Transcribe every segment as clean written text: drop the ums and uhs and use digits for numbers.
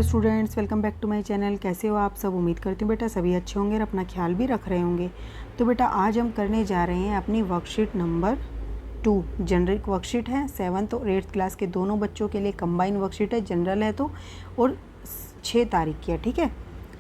Students, welcome back to my channel. कैसे हो आप सब? उम्मीद करती हूँ बेटा सभी अच्छे होंगे और अपना ख्याल भी रख रहे होंगे। तो बेटा आज हम करने जा रहे हैं अपनी वर्कशीट नंबर 2। जनरिक वर्कशीट है। 7th और 8th क्लास के दोनों बच्चों के लिए कंबाइन वर्कशीट है, जनरल है तो, और 6 तारीख की है। ठीक है।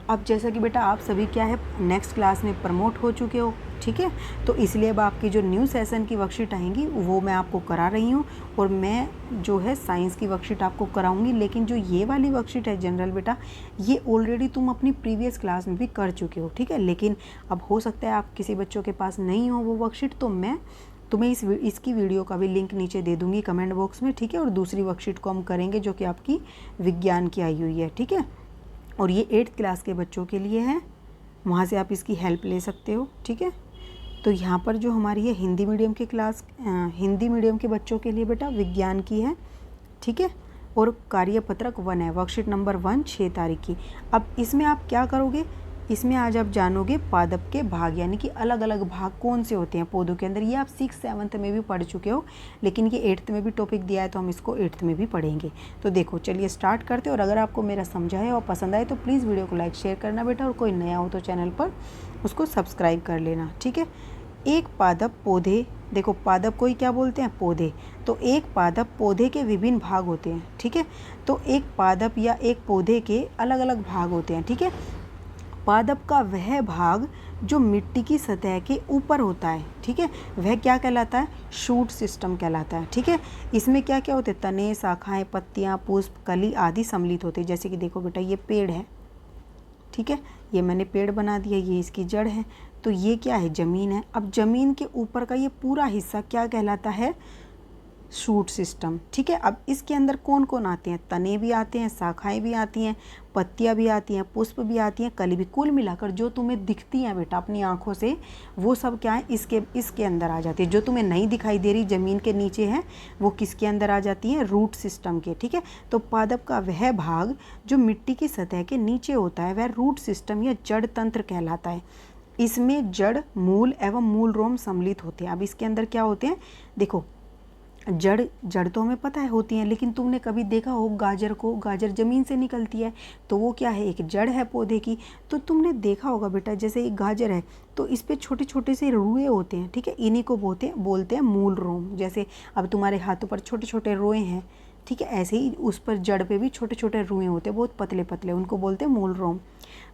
अब जैसा कि बेटा आप सभी क्या है नेक्स्ट क्लास में प्रमोट हो चुके हो, ठीक है, तो इसलिए अब आपकी जो न्यू सेशन की वर्कशीट आएंगी वो मैं आपको करा रही हूँ, और मैं जो है साइंस की वर्कशीट आपको कराऊंगी। लेकिन जो ये वाली वर्कशीट है जनरल बेटा, ये ऑलरेडी तुम अपनी प्रीवियस क्लास में भी कर चुके हो, ठीक है। लेकिन अब हो सकता है आप किसी बच्चों के पास नहीं हो वो वर्कशीट, तो मैं तुम्हें इसकी वीडियो का भी लिंक नीचे दे दूँगी कमेंट बॉक्स में, ठीक है। और दूसरी वर्कशीट को हम करेंगे जो कि आपकी विज्ञान की आई हुई है, ठीक है। और ये 8th क्लास के बच्चों के लिए है, वहाँ से आप इसकी हेल्प ले सकते हो, ठीक है। तो यहाँ पर जो हमारी है हिंदी मीडियम की क्लास, हिंदी मीडियम के बच्चों के लिए बेटा विज्ञान की है, ठीक है। और कार्यपत्रक 1 है, वर्कशीट नंबर 1 6 तारीख की। अब इसमें आप क्या करोगे, इसमें आज आप जानोगे पादप के भाग, यानी कि अलग अलग भाग कौन से होते हैं पौधों के अंदर। ये आप 6th 7th में भी पढ़ चुके हो, लेकिन ये 8th में भी टॉपिक दिया है तो हम इसको 8th में भी पढ़ेंगे। तो देखो चलिए स्टार्ट करते हैं। और अगर आपको मेरा समझा है और पसंद आए तो प्लीज़ वीडियो को लाइक शेयर करना बेटा, और कोई नया हो तो चैनल पर उसको सब्सक्राइब कर लेना, ठीक है। एक पादप पौधे, देखो पादप को ही क्या बोलते हैं, पौधे। तो एक पादप पौधे के विभिन्न भाग होते हैं, ठीक है। तो एक पादप या एक पौधे के अलग अलग भाग होते हैं, ठीक है। पादप का वह भाग जो मिट्टी की सतह के ऊपर होता है, ठीक है, वह क्या कहलाता है, शूट सिस्टम कहलाता है, ठीक है। इसमें क्या क्या होते हैं, तने, शाखाएं, पत्तियां, पुष्प, कली आदि सम्मिलित होते हैं। जैसे कि देखो बेटा ये पेड़ है, ठीक है, ये मैंने पेड़ बना दिया, ये इसकी जड़ है। तो ये क्या है, ज़मीन है। अब ज़मीन के ऊपर का ये पूरा हिस्सा क्या कहलाता है, शूट सिस्टम, ठीक है। अब इसके अंदर कौन कौन आते हैं, तने भी आते हैं, शाखाएं भी आती हैं, पत्तियां भी आती हैं, पुष्प भी आती हैं, कली भी। कुल मिलाकर जो तुम्हें दिखती हैं बेटा अपनी आंखों से, वो सब क्या है इसके अंदर आ जाती है। जो तुम्हें नहीं दिखाई दे रही ज़मीन के नीचे है, वो किसके अंदर आ जाती है, रूट सिस्टम के, ठीक है। तो पादप का वह भाग जो मिट्टी की सतह के नीचे होता है वह रूट सिस्टम या जड़ तंत्र कहलाता है। इसमें जड़, मूल एवं मूल रोम सम्मिलित होते हैं। अब इसके अंदर क्या होते हैं, देखो जड़ तो हमें पता है होती हैं, लेकिन तुमने कभी देखा हो गाजर को, गाजर ज़मीन से निकलती है तो वो क्या है, एक जड़ है पौधे की। तो तुमने देखा होगा बेटा, जैसे एक गाजर है तो इस पे छोटे छोटे से रुए होते हैं, ठीक है, इन्हीं को बोलते हैं मूल रोम। जैसे अब तुम्हारे हाथों पर छोटे छोटे रोए हैं, ठीक है, ऐसे ही उस पर जड़ पे भी छोटे छोटे रुए होते हैं, बहुत पतले पतले, उनको बोलते हैं मूल रोम।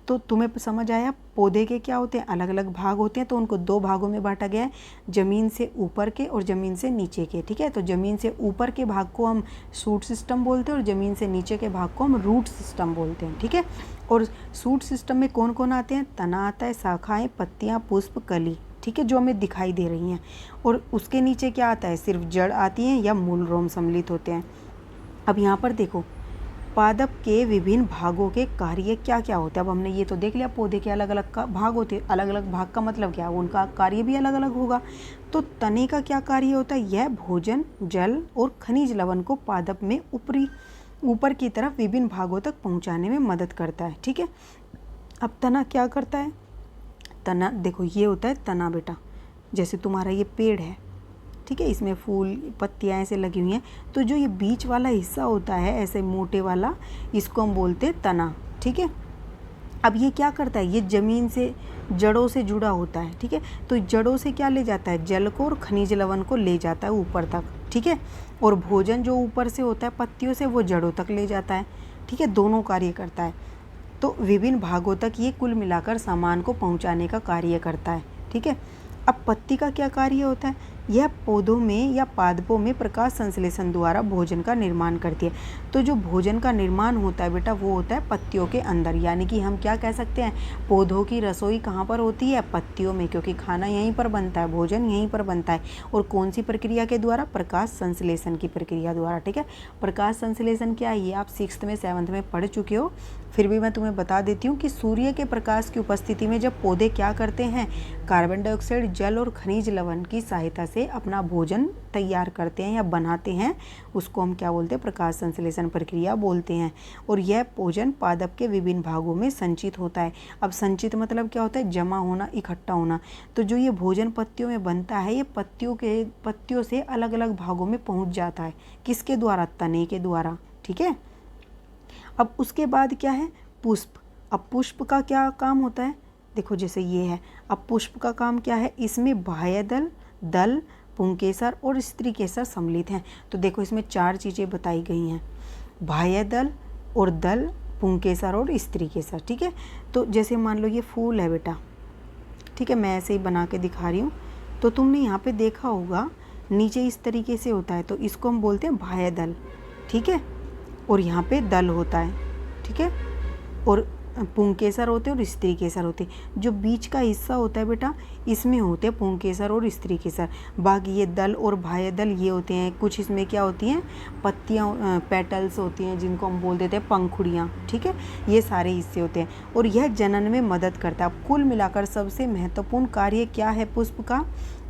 तो तुम्हें समझ आया, पौधे के क्या होते हैं, अलग अलग भाग होते हैं। तो उनको 2 भागों में बांटा गया है, ज़मीन से ऊपर के और ज़मीन से नीचे के, ठीक है। तो ज़मीन से ऊपर के भाग को हम शूट सिस्टम बोलते हैं और ज़मीन से नीचे के भाग को हम रूट सिस्टम बोलते हैं, ठीक है। और शूट सिस्टम में कौन कौन आते हैं, तना आता है, शाखाएँ, पत्तियाँ, पुष्प, कली, ठीक है, जो हमें दिखाई दे रही हैं। और उसके नीचे क्या आता है, सिर्फ जड़ आती हैं या मूल रोम सम्मिलित होते हैं। अब यहाँ पर देखो पादप के विभिन्न भागों के कार्य क्या क्या होते हैं। अब हमने ये तो देख लिया पौधे के अलग अलग का भाग होते हैं, अलग अलग भाग का मतलब क्या, उनका कार्य भी अलग अलग होगा। तो तने का क्या कार्य होता है, यह भोजन, जल और खनिज लवण को पादप में ऊपर की तरफ विभिन्न भागों तक पहुँचाने में मदद करता है, ठीक है। अब तना क्या करता है, तना देखो ये होता है तना बेटा, जैसे तुम्हारा ये पेड़ है, ठीक है, इसमें फूल पत्तियाँ ऐसे लगी हुई हैं। तो जो ये बीच वाला हिस्सा होता है ऐसे मोटे वाला, इसको हम बोलते हैं तना, ठीक है। अब ये क्या करता है, ये ज़मीन से जड़ों से जुड़ा होता है, ठीक है। तो जड़ों से क्या ले जाता है, जल को और खनिज लवण को ले जाता है ऊपर तक, ठीक है। और भोजन जो ऊपर से होता है पत्तियों से, वो जड़ों तक ले जाता है, ठीक है, दोनों कार्य करता है। तो विभिन्न भागों तक ये कुल मिलाकर सामान को पहुँचाने का कार्य करता है, ठीक है। अब पत्ती का क्या कार्य होता है, यह पौधों में या पादपों में प्रकाश संश्लेषण द्वारा भोजन का निर्माण करती है। तो जो भोजन का निर्माण होता है बेटा वो होता है पत्तियों के अंदर, यानी कि हम क्या कह सकते हैं, पौधों की रसोई कहाँ पर होती है, पत्तियों में, क्योंकि खाना यहीं पर बनता है, भोजन यहीं पर बनता है। और कौन सी प्रक्रिया के द्वारा, प्रकाश संश्लेषण की प्रक्रिया द्वारा, ठीक है। प्रकाश संश्लेषण क्या है, ये आप 6th में 7th में पढ़ चुके हो, फिर भी मैं तुम्हें बता देती हूँ कि सूर्य के प्रकाश की उपस्थिति में जब पौधे क्या करते हैं, कार्बन डाइऑक्साइड, जल और खनिज लवण की सहायता से अपना भोजन तैयार करते हैं या बनाते हैं, उसको हम क्या बोलते हैं, प्रकाश संश्लेषण प्रक्रिया बोलते हैं। और यह भोजन पादप के विभिन्न भागों में संचित होता है। अब संचित मतलब क्या होता है, जमा होना, इकट्ठा होना। तो जो ये भोजन पत्तियों में बनता है, ये पत्तियों से अलग अलग भागों में पहुँच जाता है, किसके द्वारा, तने के द्वारा, ठीक है। अब उसके बाद क्या है, पुष्प। अब पुष्प का क्या काम होता है, देखो जैसे ये है, अब पुष्प का काम क्या है, इसमें बाह्य दल, दल, पुंकेसर और स्त्री केसर सम्मिलित हैं। तो देखो इसमें 4 चीज़ें बताई गई हैं, बाह्य दल और दल, पुंकेसर और स्त्री केसर। ठीक है, तो जैसे मान लो ये फूल है बेटा, ठीक है, मैं ऐसे ही बना के दिखा रही हूँ। तो तुमने यहाँ पे देखा होगा नीचे इस तरीके से होता है, तो इसको हम बोलते हैं बाह्य दल। ठीक है, और यहाँ पे दल होता है। ठीक है, और पुंकेसर होते हैं और स्त्री केसर होते हैं। जो बीच का हिस्सा होता है बेटा, इसमें होते हैं पुंकेसर और स्त्री केसर। बाकी ये दल और बाह्य दल ये होते हैं, कुछ इसमें क्या होती हैं, पत्तियाँ, पेटल्स होती हैं जिनको हम बोल देते हैं पंखुड़ियाँ। ठीक है, ये सारे हिस्से होते हैं और यह जनन में मदद करता है। कुल मिलाकर सबसे महत्वपूर्ण कार्य क्या है पुष्प का,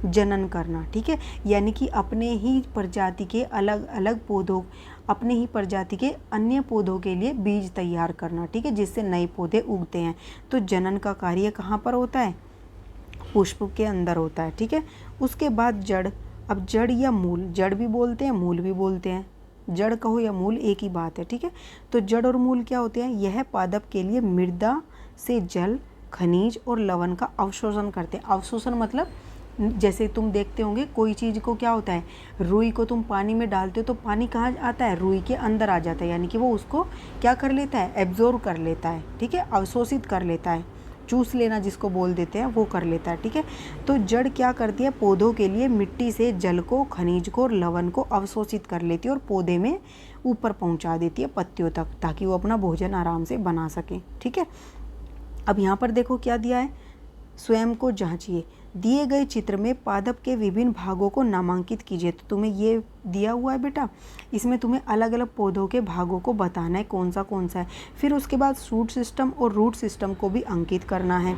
जनन करना। ठीक है, यानी कि अपने ही प्रजाति के अलग अलग पौधों, अपने ही प्रजाति के अन्य पौधों के लिए बीज तैयार करना। ठीक है, जिससे नए पौधे उगते हैं। तो जनन का कार्य कहाँ पर होता है, पुष्प के अंदर होता है। ठीक है, उसके बाद जड़। अब जड़ या मूल, जड़ भी बोलते हैं मूल भी बोलते हैं, जड़ कहो या मूल एक ही बात है। ठीक है, तो जड़ और मूल क्या होते हैं, यह पादप के लिए मृदा से जल, खनिज और लवण का अवशोषण करते हैं। अवशोषण मतलब जैसे तुम देखते होंगे कोई चीज़ को क्या होता है, रुई को तुम पानी में डालते हो तो पानी कहाँ आता है, रुई के अंदर आ जाता है, यानी कि वो उसको क्या कर लेता है, एब्जॉर्ब कर लेता है। ठीक है, अवशोषित कर लेता है, चूस लेना जिसको बोल देते हैं, वो कर लेता है। ठीक है, तो जड़ क्या करती है, पौधों के लिए मिट्टी से जल को, खनिज को और लवण को अवशोषित कर लेती है और पौधे में ऊपर पहुँचा देती है पत्तियों तक, ताकि वो अपना भोजन आराम से बना सकें। ठीक है, अब यहाँ पर देखो क्या दिया है, स्वयं को जांचिए। दिए गए चित्र में पादप के विभिन्न भागों को नामांकित कीजिए। तो तुम्हें ये दिया हुआ है बेटा, इसमें तुम्हें अलग अलग पौधों के भागों को बताना है कौन सा है। फिर उसके बाद शूट सिस्टम और रूट सिस्टम को भी अंकित करना है।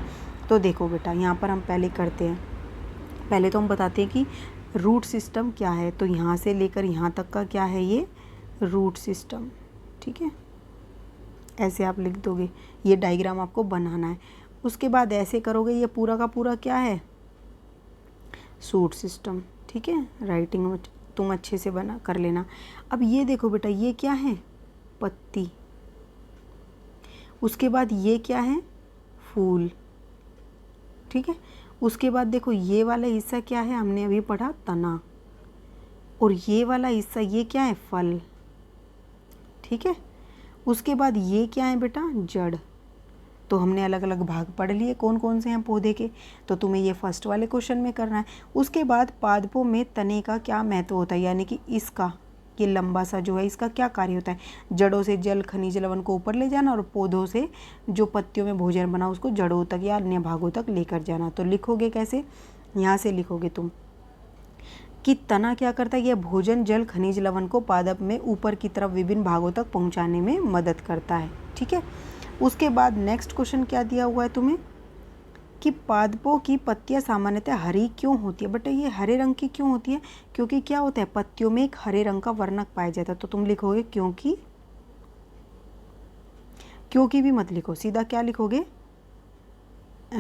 तो देखो बेटा, यहाँ पर हम पहले करते हैं, पहले तो हम बताते हैं कि रूट सिस्टम क्या है। तो यहाँ से लेकर यहाँ तक का क्या है, ये रूट सिस्टम। ठीक है, ऐसे आप लिख दोगे, ये डायग्राम आपको बनाना है। उसके बाद ऐसे करोगे, ये पूरा का पूरा क्या है, शूट सिस्टम। ठीक है, राइटिंग में तुम अच्छे से बना कर लेना। अब ये देखो बेटा, ये क्या है, पत्ती। उसके बाद ये क्या है, फूल। ठीक है, उसके बाद देखो ये वाला हिस्सा क्या है, हमने अभी पढ़ा तना, और ये वाला हिस्सा ये क्या है, फल। ठीक है, उसके बाद ये क्या है बेटा, जड़। तो हमने अलग अलग भाग पढ़ लिए कौन कौन से हैं पौधे के, तो तुम्हें ये फर्स्ट वाले क्वेश्चन में करना है। उसके बाद पादपों में तने का क्या महत्व होता है, यानी कि इसका ये लंबा सा जो है इसका क्या कार्य होता है, जड़ों से जल, खनिज, लवण को ऊपर ले जाना और पौधों से जो पत्तियों में भोजन बना उसको जड़ों तक या अन्य भागों तक लेकर जाना। तो लिखोगे कैसे, यहाँ से लिखोगे तुम कि तना क्या करता है, यह भोजन, जल, खनिज, लवण को पादप में ऊपर की तरफ विभिन्न भागों तक पहुँचाने में मदद करता है। ठीक है, उसके बाद नेक्स्ट क्वेश्चन क्या दिया हुआ है तुम्हें कि पादपों की पत्तियां सामान्यतः हरी क्यों होती है। बेटा ये हरे रंग की क्यों होती है, क्योंकि क्या होता है, पत्तियों में एक हरे रंग का वर्णक पाया जाता है। तो तुम लिखोगे क्योंकि, क्योंकि भी मत लिखो, सीधा क्या लिखोगे,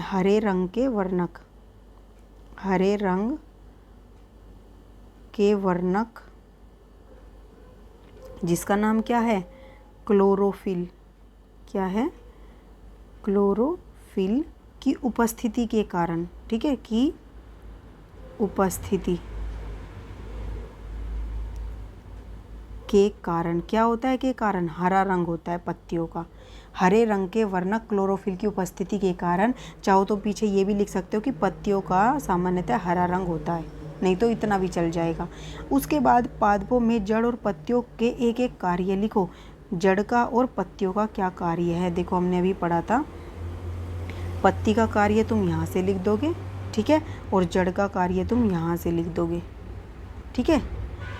हरे रंग के वर्णक, हरे रंग के वर्णक जिसका नाम क्या है, क्लोरोफिल। क्या है, क्लोरोफिल की उपस्थिति के कारण। ठीक है, की उपस्थिति के कारण क्या होता है, के कारण हरा रंग होता है पत्तियों का। हरे रंग के वर्णक क्लोरोफिल की उपस्थिति के कारण, चाहो तो पीछे ये भी लिख सकते हो कि पत्तियों का सामान्यतः हरा रंग होता है, नहीं तो इतना भी चल जाएगा। उसके बाद पादपों में जड़ और पत्तियों के एक एक कार्य लिखो। जड़ का और पत्तियों का क्या कार्य है, देखो हमने अभी पढ़ा था, पत्ती का कार्य तुम यहाँ से लिख दोगे। ठीक है, और जड़ का कार्य तुम यहाँ से लिख दोगे। ठीक है,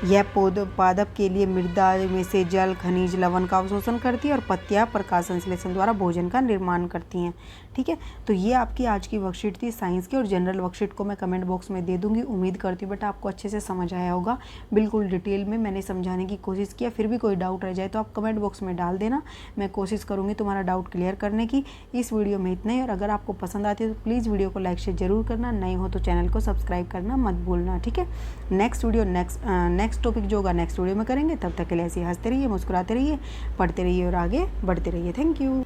यह पादप के लिए मृदा में से जल, खनिज, लवण का अवशोषण करती है और पत्तियाँ प्रकाश संश्लेषण द्वारा भोजन का निर्माण करती हैं। ठीक है, तो ये आपकी आज की वर्कशीट थी साइंस की, और जनरल वर्कशीट को मैं कमेंट बॉक्स में दे दूंगी। उम्मीद करती हूँ बेटा आपको अच्छे से समझ आया होगा, बिल्कुल डिटेल में मैंने समझाने की कोशिश किया। फिर भी कोई डाउट रह जाए तो आप कमेंट बॉक्स में डाल देना, मैं कोशिश करूँगी तुम्हारा डाउट क्लियर करने की। इस वीडियो में इतना ही, और अगर आपको पसंद आती है तो प्लीज़ वीडियो को लाइक शेयर जरूर करना, नए हो तो चैनल को सब्सक्राइब करना मत भूलना। ठीक है, next video next next topic जो होगा नेक्स्ट वीडियो में करेंगे। तब तक के लिए ऐसे ही हंसते रहिए, मुस्कुराते रहिए, पढ़ते रहिए और आगे बढ़ते रहिए। Thank you.